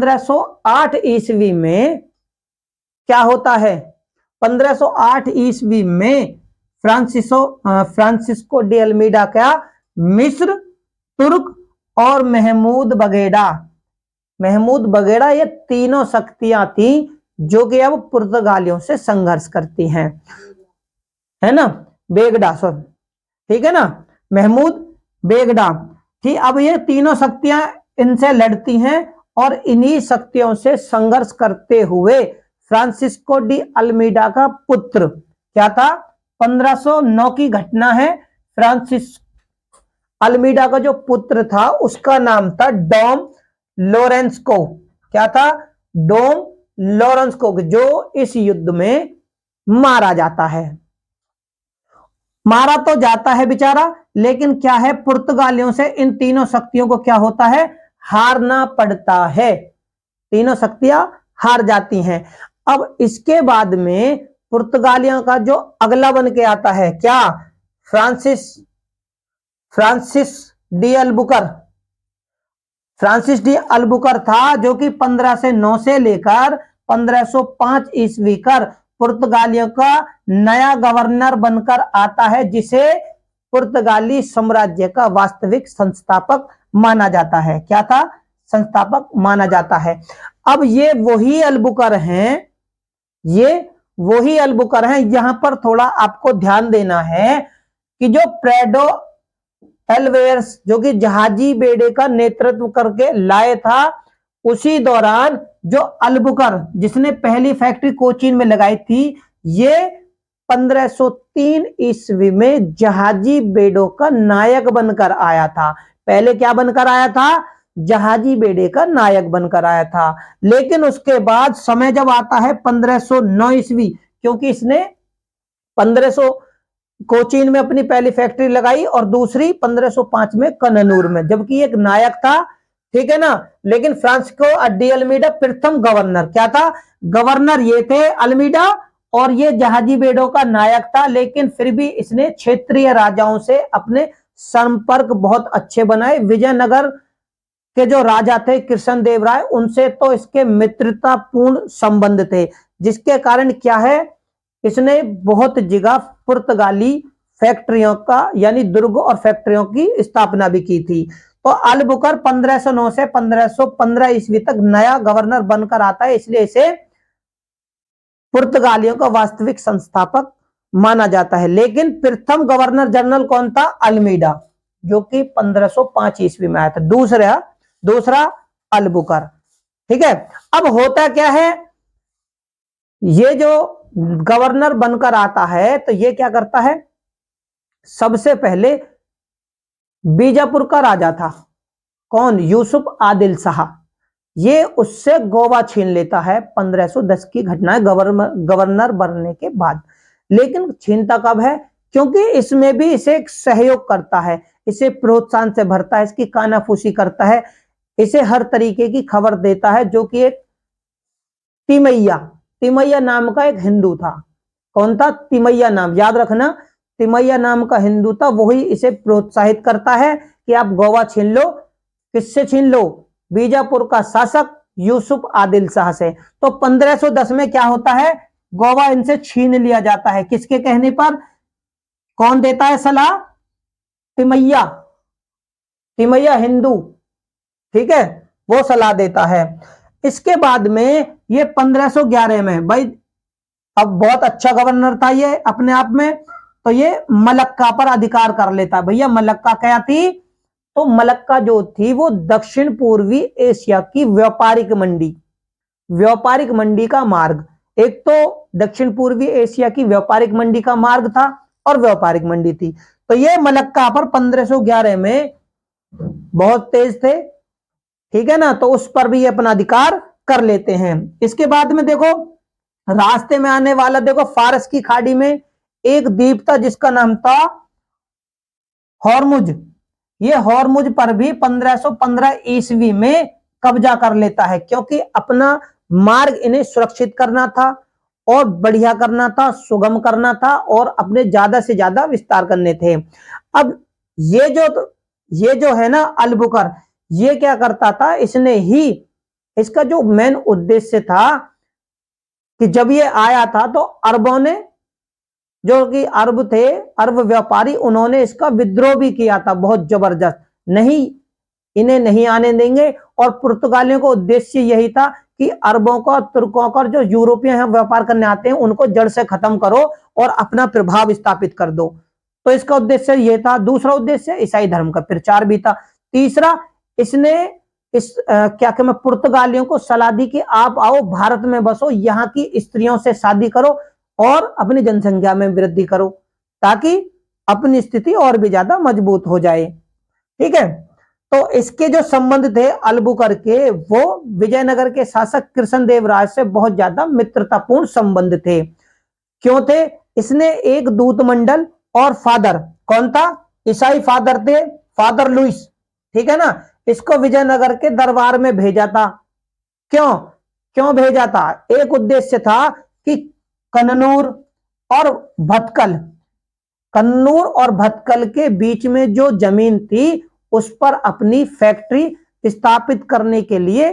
1508 ईस्वी में क्या होता है? 1508 ईस्वी में फ्रांसिस्को डी अल्मीडा क्या मिस्र, तुर्क और महमूद बगेड़ा ये तीनों शक्तियां थी जो कि अब पुर्तगालियों से संघर्ष करती हैं, है ना। बेगडा सर, ठीक है ना, महमूद बेगडा थी। अब ये तीनों शक्तियां इनसे लड़ती हैं और इन्हीं शक्तियों से संघर्ष करते हुए फ्रांसिस्को डी अल्मीडा का पुत्र क्या था? 1509 की घटना है। फ्रांसिस अल्मीडा का जो पुत्र था उसका नाम था डॉम लोरेंस्को। क्या था? डॉम लोरेंस्को, जो इस युद्ध में मारा जाता है। मारा तो जाता है बेचारा, लेकिन क्या है, पुर्तगालियों से इन तीनों शक्तियों को क्या होता है? हारना पड़ता है। तीनों शक्तियां हार जाती हैं। अब इसके बाद में पुर्तगालियों का जो अगला बन के आता है क्या? फ्रांसिस डी अल्बुकर था, जो कि 1509 से लेकर 1505 ईस्वी कर पुर्तगालियों का नया गवर्नर बनकर आता है, जिसे पुर्तगाली साम्राज्य का वास्तविक संस्थापक माना जाता है। क्या था? संस्थापक माना जाता है। अब ये वही अल्बुकर हैं, यहां पर थोड़ा आपको ध्यान देना है कि जो प्रेडो एल्वेयर्स जो कि जहाजी बेड़े का नेतृत्व करके लाए था, उसी दौरान जो अल्बुकर जिसने पहली फैक्ट्री कोचीन में लगाई थी, ये 1503 ईस्वी में जहाजी बेड़ों का नायक बनकर आया था। पहले क्या बनकर आया था? जहाजी बेड़े का नायक बनकर आया था। लेकिन उसके बाद समय जब आता है 1509 ईस्वी, क्योंकि इसने 1500 कोचीन में अपनी पहली फैक्ट्री लगाई और दूसरी 1505 में कन्नूर में, जबकि एक नायक था, ठीक है ना। लेकिन फ्रांसिस्को डी अल्मीडा प्रथम गवर्नर क्या था? गवर्नर ये थे अल्मीडा, और ये जहाजी बेड़ों का नायक था। लेकिन फिर भी इसने क्षेत्रीय राजाओं से अपने संपर्क बहुत अच्छे बनाए। विजयनगर के जो राजा थे कृष्ण देव राय, उनसे तो इसके मित्रतापूर्ण संबंध थे, जिसके कारण क्या है, इसने बहुत जगह पुर्तगाली फैक्ट्रियों का यानी दुर्ग और फैक्ट्रियों की स्थापना भी की थी। तो अल्बुकर 1509 से 1515 ईस्वी तक नया गवर्नर बनकर आता है, इसलिए इसे पुर्तगालियों का वास्तविक संस्थापक माना जाता है। लेकिन प्रथम गवर्नर जनरल कौन था? अल्मीडा, जो कि 1505 ईस्वी में आया था। दूसरा अल्बुकर, ठीक है। अब होता क्या है, ये जो गवर्नर बनकर आता है तो ये क्या करता है, सबसे पहले बीजापुर का राजा था कौन? यूसुफ आदिल शाह, ये उससे गोवा छीन लेता है। 1510 की घटना है गवर्नर बनने के बाद। लेकिन छीनता कब है? क्योंकि इसमें भी इसे एक सहयोग करता है, इसे प्रोत्साहन से भरता है, इसकी कानाफूसी करता है, इसे हर तरीके की खबर देता है। जो कि एक तिमैया नाम का एक हिंदू था। कौन था? तिमैया नाम, याद रखना, तिमैया नाम का हिंदू था। वही इसे प्रोत्साहित करता है कि आप गोवा छीन लो। किससे छीन लो? बीजापुर का शासक यूसुफ आदिल शाह से। तो 1510 में क्या होता है, गोवा इनसे छीन लिया जाता है। किसके कहने पर? कौन देता है सलाह? तिमैया हिंदू, ठीक है, वो सलाह देता है। इसके बाद में ये 1511 में, भाई अब बहुत अच्छा गवर्नर था ये अपने आप में, तो ये मलक्का पर अधिकार कर लेता है। भैया मलक्का क्या थी? तो मलक्का जो थी वो दक्षिण पूर्वी एशिया की व्यापारिक मंडी का मार्ग, एक तो दक्षिण पूर्वी एशिया की व्यापारिक मंडी का मार्ग था और व्यापारिक मंडी थी। तो ये मलक्का पर 1511 में बहुत तेज थे, ठीक है ना, तो उस पर भी ये अपना अधिकार कर लेते हैं। इसके बाद में देखो रास्ते में आने वाला, देखो फारस की खाड़ी में एक द्वीप था जिसका नाम था हॉर्मुज। ये हॉर्मुज पर भी 1515 ईस्वी में कब्जा कर लेता है, क्योंकि अपना मार्ग इन्हें सुरक्षित करना था और बढ़िया करना था, सुगम करना था और अपने ज्यादा से ज्यादा विस्तार करने थे। अब ये जो है ना अल्बुकर, ये क्या करता था, इसने ही इसका जो मेन उद्देश्य था कि जब ये आया था तो अरबों ने, जो कि अरब थे, अरब व्यापारी, उन्होंने इसका विद्रोह भी किया था बहुत जबरदस्त, नहीं इन्हें नहीं आने देंगे। और पुर्तगालियों का उद्देश्य यही था कि अरबों का, तुर्कों का, जो यूरोपियन यहाँ व्यापार करने आते हैं उनको जड़ से खत्म करो और अपना प्रभाव स्थापित कर दो। तो इसका उद्देश्य यह था। दूसरा उद्देश्य ईसाई धर्म का प्रचार भी था। तीसरा, इसने क्या कहते हैं, पुर्तगालियों को सलाह दी कि आप आओ भारत में बसो, यहाँ की स्त्रियों से शादी करो और अपनी जनसंख्या में वृद्धि करो, ताकि अपनी स्थिति और भी ज्यादा मजबूत हो जाए। ठीक है, तो इसके जो संबंध थे अल्बुकर्क के, वो विजयनगर के शासक कृष्णदेवराय से बहुत ज्यादा मित्रतापूर्ण संबंध थे। क्यों थे? इसने एक दूत मंडल और फादर, कौन था? ईसाई फादर थे, फादर लुइस, ठीक है ना, इसको विजयनगर के दरबार में भेजा था। क्यों भेजा था? एक उद्देश्य था कि कन्नूर और भटकल, कन्नूर और भटकल के बीच में जो जमीन थी उस पर अपनी फैक्ट्री स्थापित करने के लिए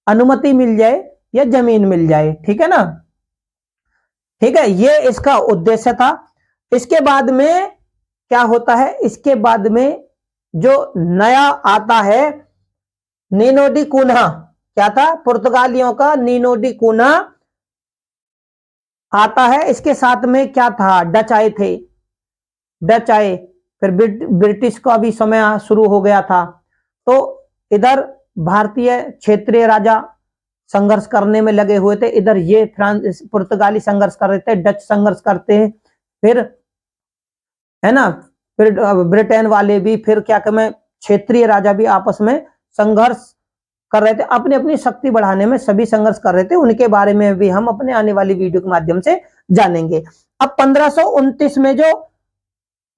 अनुमति मिल जाए या जमीन मिल जाए। ठीक है ना, ठीक है, ये इसका उद्देश्य था। इसके बाद में क्या होता है? इसके बाद में जो नया आता है नीनो डी कून्हा, क्या था? पुर्तगालियों का नीनो डी कून्हा आता है। इसके साथ में क्या था? डच आए थे, डच आए, फिर ब्रिटिश का भी समय शुरू हो गया था। तो इधर भारतीय क्षेत्रीय राजा संघर्ष करने में लगे हुए थे, इधर ये फ्रांस पुर्तगाली संघर्ष कर रहे थे, डच संघर्ष करते हैं, फिर है ना, फिर ब्रिटेन वाले भी, फिर क्या कहते, क्षेत्रीय राजा भी आपस में संघर्ष कर रहे थे, अपनी अपनी शक्ति बढ़ाने में सभी संघर्ष कर रहे थे। उनके बारे में भी हम अपने आने वाली वीडियो के माध्यम से जानेंगे। अब 1529 में जो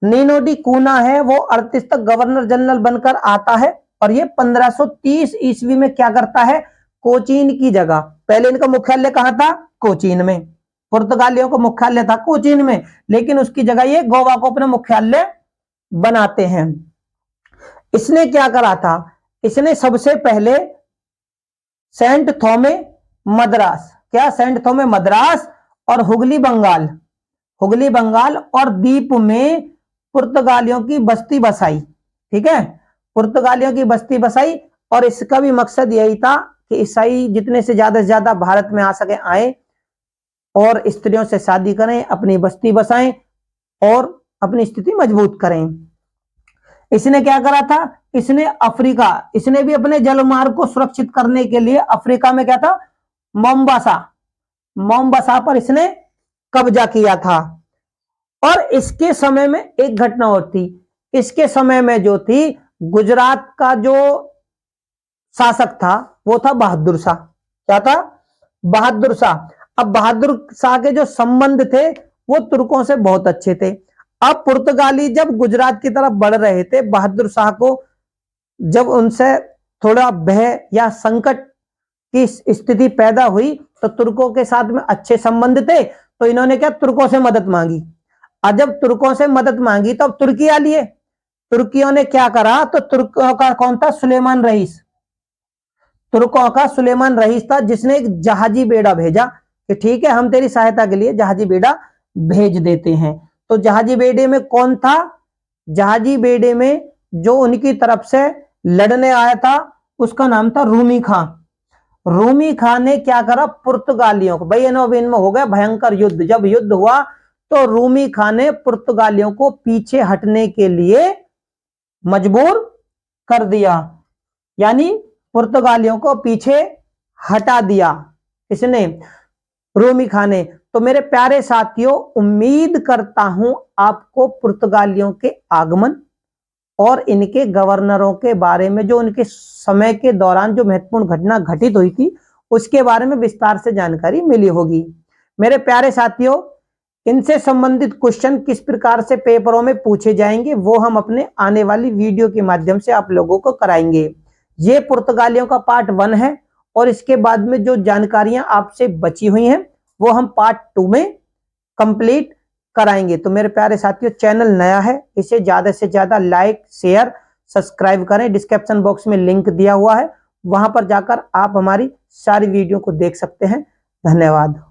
नीनो डी कून्हा है वो 38 तक गवर्नर जनरल बनकर आता है, और ये 1530 ईस्वी में क्या करता है? कोचीन की जगह, पहले इनका मुख्यालय कहां था? कोचीन में, पुर्तगालियों का मुख्यालय था कोचीन में, लेकिन उसकी जगह ये गोवा को अपना मुख्यालय बनाते हैं। इसने क्या करा था? इसने सबसे पहले सेंट थोमे मद्रास, क्या? सेंट थोमे मद्रास और हुगली बंगाल, हुगली बंगाल और द्वीप में पुर्तगालियों की बस्ती बसाई। ठीक है, पुर्तगालियों की बस्ती बसाई, और इसका भी मकसद यही था कि ईसाई जितने से ज्यादा भारत में आ सके आए और स्त्रियों से शादी करें, अपनी बस्ती बसाएं और अपनी स्थिति मजबूत करें। इसने क्या करा था? इसने अफ्रीका, इसने भी अपने जलमार्ग को सुरक्षित करने के लिए अफ्रीका में क्या था? मोम्बासा पर इसने कब्जा किया था। और इसके समय में एक घटना और थी, इसके समय में जो थी, गुजरात का जो शासक था वो था बहादुर शाह। क्या था? बहादुर शाह। अब बहादुर शाह के जो संबंध थे वो तुर्कों से बहुत अच्छे थे। अब पुर्तगाली जब गुजरात की तरफ बढ़ रहे थे, बहादुर शाह को जब उनसे थोड़ा भय या संकट की स्थिति पैदा हुई तो तुर्कों के साथ में अच्छे संबंध थे, तो इन्होंने क्या? तुर्कों से मदद मांगी। और जब तुर्कों से मदद मांगी तो अब तुर्की आ लिए। तुर्कियों ने क्या करा? तो तुर्कों का कौन था? सुलेमान रईस, तुर्कों का सुलेमान रईस था, जिसने एक जहाजी बेड़ा भेजा कि ठीक है हम तेरी सहायता के लिए जहाजी बेड़ा भेज देते हैं। तो जहाजी बेड़े में कौन था? जहाजी बेड़े में जो उनकी तरफ से लड़ने आया था उसका नाम था रूमी खां। रूमी खां ने क्या करा? पुर्तगालियों को, बैनो बैन में हो गया भयंकर युद्ध। जब युद्ध हुआ तो रूमी खां ने पुर्तगालियों को पीछे हटने के लिए मजबूर कर दिया, यानी पुर्तगालियों को पीछे हटा दिया इसने, रूमी खां ने। तो मेरे प्यारे साथियों, उम्मीद करता हूं आपको पुर्तगालियों के आगमन और इनके गवर्नरों के बारे में, जो उनके समय के दौरान जो महत्वपूर्ण घटना घटित हुई थी उसके बारे में विस्तार से जानकारी मिली होगी। मेरे प्यारे साथियों, इनसे संबंधित क्वेश्चन किस प्रकार से पेपरों में पूछे जाएंगे वो हम अपने आने वाली वीडियो के माध्यम से आप लोगों को कराएंगे। ये पुर्तगालियों का पार्ट 1 है, और इसके बाद में जो जानकारियां आपसे बची हुई हैं वो हम पार्ट 2 में कंप्लीट कराएंगे। तो मेरे प्यारे साथियों, चैनल नया है, इसे ज्यादा से ज्यादा लाइक, शेयर, सब्सक्राइब करें। डिस्क्रिप्शन बॉक्स में लिंक दिया हुआ है, वहां पर जाकर आप हमारी सारी वीडियो को देख सकते हैं। धन्यवाद।